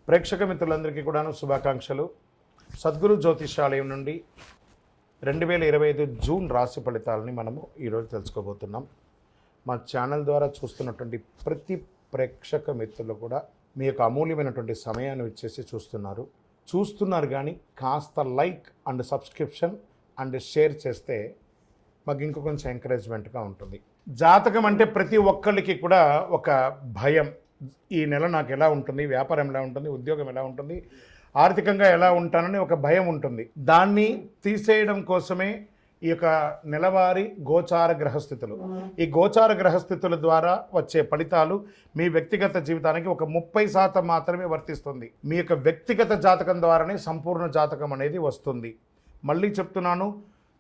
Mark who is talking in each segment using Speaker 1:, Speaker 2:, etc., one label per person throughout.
Speaker 1: ప్రేక్షక మిత్రులందరికీ కూడాను శుభాకాంక్షలు. సద్గురు జ్యోతిషాలయం నుండి 2025 జూన్ రాశి ఫలితాలని మనము ఈరోజు తెలుసుకోబోతున్నాం. మా ఛానల్ ద్వారా చూస్తున్నటువంటి ప్రతి ప్రేక్షక మిత్రులు కూడా మీ యొక్క అమూల్యమైనటువంటి సమయాన్ని ఇచ్చేసి చూస్తున్నారు కానీ కాస్త like and subscription and share చేస్తే మాకు ఇంకో కొంచెం ఎంకరేజ్మెంట్గా ఉంటుంది. జాతకం అంటే ప్రతి ఒక్కరికి కూడా ఒక భయం. ఈ నెల నాకు ఎలా ఉంటుంది, వ్యాపారం ఎలా ఉంటుంది, ఉద్యోగం ఎలా ఉంటుంది, ఆర్థికంగా ఎలా ఉంటానని ఒక భయం ఉంటుంది. దాన్ని తీసేయడం కోసమే ఈ యొక్క నెలవారీ గోచార గ్రహస్థితులు. ఈ గోచార గ్రహస్థితుల ద్వారా వచ్చే ఫలితాలు మీ వ్యక్తిగత జీవితానికి ఒక 30% మాత్రమే వర్తిస్తుంది. మీ యొక్క వ్యక్తిగత జాతకం ద్వారానే సంపూర్ణ జాతకం అనేది వస్తుంది. మళ్ళీ చెప్తున్నాను,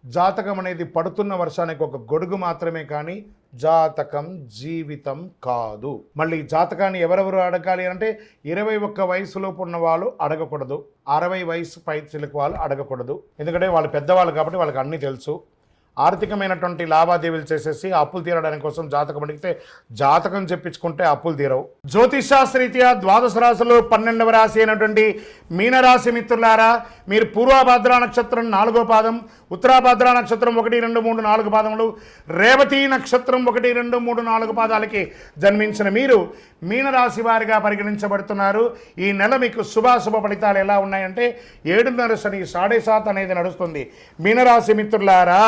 Speaker 1: జాతకం అనేది పడుతున్న వర్షానికి ఒక గొడుగు మాత్రమే, కానీ జాతకం జీవితం కాదు. మళ్ళీ జాతకాన్ని ఎవరెవరు అడగాలి అంటే 21 వయసులోపు ఉన్న వాళ్ళు అడగకూడదు, 60 వయసు పై చిలుకు వాళ్ళు అడగకూడదు. ఎందుకంటే వాళ్ళు పెద్దవాళ్ళు కాబట్టి వాళ్ళకి అన్నీ తెలుసు. ఆర్థికమైనటువంటి లావాదేవీలు చేసేసి అప్పులు తీరడానికి కోసం జాతకం అడిగితే జాతకం చెప్పించుకుంటే అప్పులు తీరవు. జ్యోతిషాస్త్రరీత్యా ద్వాదశ రాశులు 12వ రాశి అయినటువంటి మీనరాశి మిత్రులారా, మీరు పూర్వభద్రా నక్షత్రం 4వ పాదం, ఉత్తరాభద్రా నక్షత్రం 1, 2, 3, 4 పాదములు, రేవతి నక్షత్రం 1, 2, 3, 4 పాదాలకి జన్మించిన మీరు మీనరాశి వారిగా పరిగణించబడుతున్నారు. ఈ నెల మీకు శుభాశుభ ఫలితాలు ఎలా ఉన్నాయంటే 7.5 శని 7.5 అనేది నడుస్తుంది. మీనరాశి మిత్రులారా,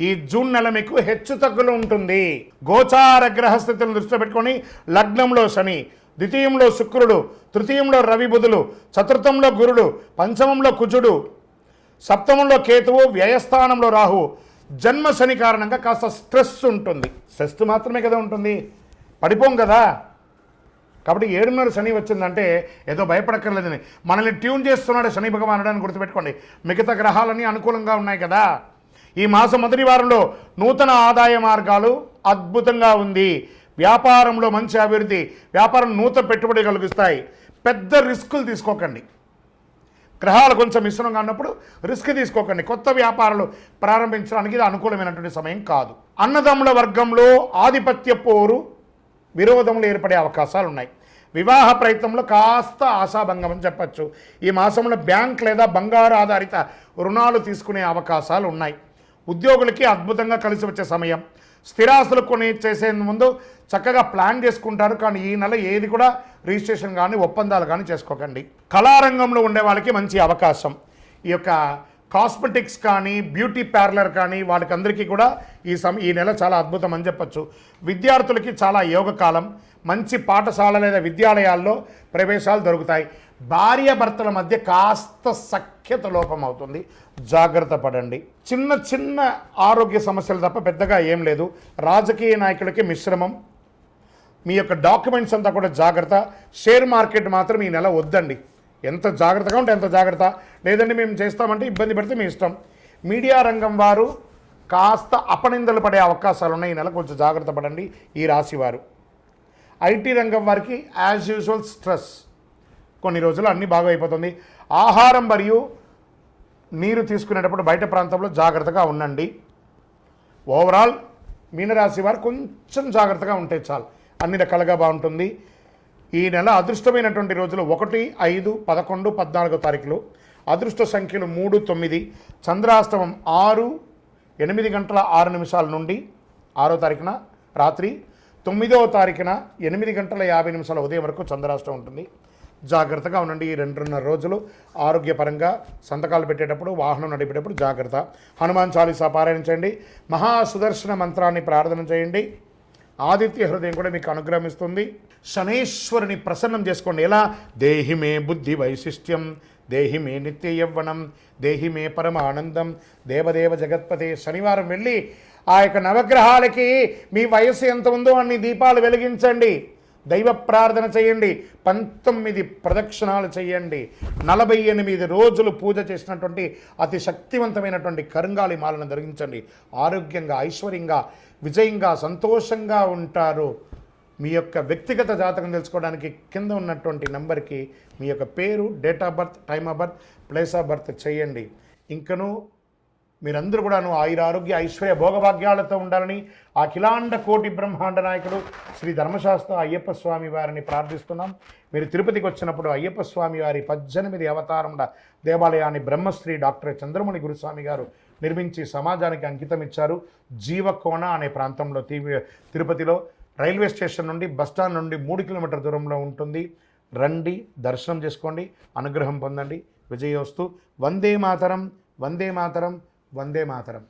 Speaker 1: ఈ జూన్ నెల మీకు హెచ్చు తగ్గులు ఉంటుంది. గోచార గ్రహస్థితులను దృష్టిలో పెట్టుకొని లగ్నంలో శని, ద్వితీయంలో శుక్రుడు, తృతీయంలో రవి బుధులు, చతుర్థంలో గురుడు, పంచమంలో కుజుడు, సప్తమంలో కేతువు, వ్యయస్థానంలో రాహు. జన్మ శని కారణంగా కాస్త స్ట్రెస్ ఉంటుంది. స్ట్రెస్ మాత్రమే కదా ఉంటుంది, పడిపోం కదా. కాబట్టి 7.5 శని వచ్చిందంటే ఏదో భయపడక్కర్లేదని మనల్ని ట్యూన్ చేస్తున్నాడు శని భగవానుడు అని గుర్తుపెట్టుకోండి. మిగతా గ్రహాలన్నీ అనుకూలంగా ఉన్నాయి కదా. ఈ మాసం మొదటి వారంలో నూతన ఆదాయ మార్గాలు అద్భుతంగా ఉంది. వ్యాపారంలో మంచి అభివృద్ధి, వ్యాపారం నూతన పెట్టుబడి కలిగిస్తాయి. పెద్ద రిస్కులు తీసుకోకండి. గ్రహాలు కొంచెం మిశ్రమంగా ఉన్నప్పుడు రిస్క్ తీసుకోకండి. కొత్త వ్యాపారాలు ప్రారంభించడానికి ఇది అనుకూలమైనటువంటి సమయం కాదు. అన్నదమ్ముల వర్గంలో ఆధిపత్య పోరు, విరోధములు ఏర్పడే అవకాశాలు ఉన్నాయి. వివాహ ప్రయత్నంలో కాస్త ఆశాభంగం అని చెప్పచ్చు. ఈ మాసంలో బ్యాంక్ లేదా బంగారు ఆధారిత రుణాలు తీసుకునే అవకాశాలు ఉన్నాయి. ఉద్యోగులకి అద్భుతంగా కలిసి వచ్చే సమయం. స్థిరాస్తులు కొని చేసే ముందు చక్కగా ప్లాన్ చేసుకుంటారు, కానీ ఈ నెల ఏది కూడా రిజిస్ట్రేషన్ కానీ ఒప్పందాలు కానీ చేసుకోకండి. కళారంగంలో ఉండే వాళ్ళకి మంచి అవకాశం. ఈ యొక్క కాస్మెటిక్స్ కానీ బ్యూటీ పార్లర్ కానీ వాళ్ళకందరికీ కూడా ఈ నెల చాలా అద్భుతం అని చెప్పచ్చు. విద్యార్థులకి చాలా యోగకాలం. మంచి పాఠశాల లేదా విద్యాలయాల్లో ప్రవేశాలు దొరుకుతాయి. భార్యాభర్తల మధ్య కాస్త సఖ్యత లోపం అవుతుంది, జాగ్రత్త పడండి. చిన్న చిన్న ఆరోగ్య సమస్యలు తప్ప పెద్దగా ఏం లేదు. రాజకీయ నాయకులకి మిశ్రమం. మీ యొక్క డాక్యుమెంట్స్ అంతా కూడా జాగ్రత్త. షేర్ మార్కెట్ మాత్రం ఈ నెల వద్దండి. ఎంత జాగ్రత్తగా ఉంటే ఎంత జాగ్రత్త, లేదంటే మేము చేస్తామంటే ఇబ్బంది పడితే మీ ఇష్టం. మీడియా రంగం వారు కాస్త అపనిందలు పడే అవకాశాలు ఉన్నాయి. ఈ నెల కొంచెం జాగ్రత్త పడండి ఈ రాశి వారు. ఐటీ రంగం వారికి యాజ్ యూజువల్ స్ట్రెస్. కొన్ని రోజులు అన్నీ బాగా అయిపోతుంది. ఆహారం మరియు నీరు తీసుకునేటప్పుడు బయట ప్రాంతంలో జాగ్రత్తగా ఉండండి. ఓవరాల్ మీనరాశి వారు కొంచెం జాగ్రత్తగా ఉంటే చాలు, అన్ని రకాలుగా బాగుంటుంది. ఈ నెల అదృష్టమైనటువంటి రోజులు 1, 5, 11, 14 తారీఖులు. అదృష్ట సంఖ్యలు 3, 9. చంద్రాష్టమం 6, 8 గంటల 6 నిమిషాల నుండి 6వ తారీఖున రాత్రి, 9వ తారీఖున 8 గంటల 50 నిమిషాల ఉదయం వరకు చంద్రాష్టమం ఉంటుంది. జాగ్రత్తగా ఉండండి. ఈ 2.5 రోజులు ఆరోగ్యపరంగా సంతకాలు పెట్టేటప్పుడు, వాహనం నడిపేటప్పుడు జాగ్రత్త. హనుమాన్ చాలీసా పారాయణించండి. మహాసుదర్శన మంత్రాన్ని ప్రార్థన చేయండి. ఆదిత్య హృదయం కూడా మీకు అనుగ్రహిస్తుంది. శనేశ్వరుని ప్రసన్నం చేసుకోండి. ఎలా? దేహి మే బుద్ధి వైశిష్ట్యం, దేహి మే నిత్య యవ్వనం, దేహి మే పరమ ఆనందం, దేవదేవ జగత్పతే. శనివారం వెళ్ళి ఆ యొక్క నవగ్రహాలకి మీ వయస్సు ఎంత ఉందో అన్ని దీపాలు వెలిగించండి. దైవ ప్రార్థన చేయండి. 19 ప్రదక్షిణాలు చేయండి. 48 రోజులు పూజ చేసినటువంటి అతి శక్తివంతమైనటువంటి కరుంగాలి మాలను ధరించండి. ఆరోగ్యంగా, ఐశ్వర్యంగా, విజయంగా, సంతోషంగా ఉంటారు. మీ యొక్క వ్యక్తిగత జాతకం తెలుసుకోవడానికి కింద ఉన్నటువంటి నెంబర్కి మీ యొక్క పేరు, date of birth, time of birth, place of birth చేయండి. ఇంకనూ మీరందరూ కూడాను ఆయురారోగ్య ఐశ్వర్య భోగభాగ్యాలతో ఉండాలని అఖిలాండ కోటి బ్రహ్మాండ నాయకుడు శ్రీ ధర్మశాస్త్ర అయ్యప్ప స్వామి వారిని ప్రార్థిస్తున్నాం. మీరు తిరుపతికి వచ్చినప్పుడు అయ్యప్ప స్వామి వారి 18 అవతారముల దేవాలయాన్ని బ్రహ్మశ్రీ డాక్టర్ చంద్రమణి గురుస్వామి గారు నిర్మించి సమాజానికి అంకితం ఇచ్చారు. జీవకోణ అనే ప్రాంతంలో తిరుపతిలో రైల్వే స్టేషన్ నుండి బస్టాండ్ నుండి 3 కిలోమీటర్ల దూరంలో ఉంటుంది. రండి, దర్శనం చేసుకోండి, అనుగ్రహం పొందండి. విజయోస్తు. వందే మాతరం, వందే మాతరం, వందే మాతరం.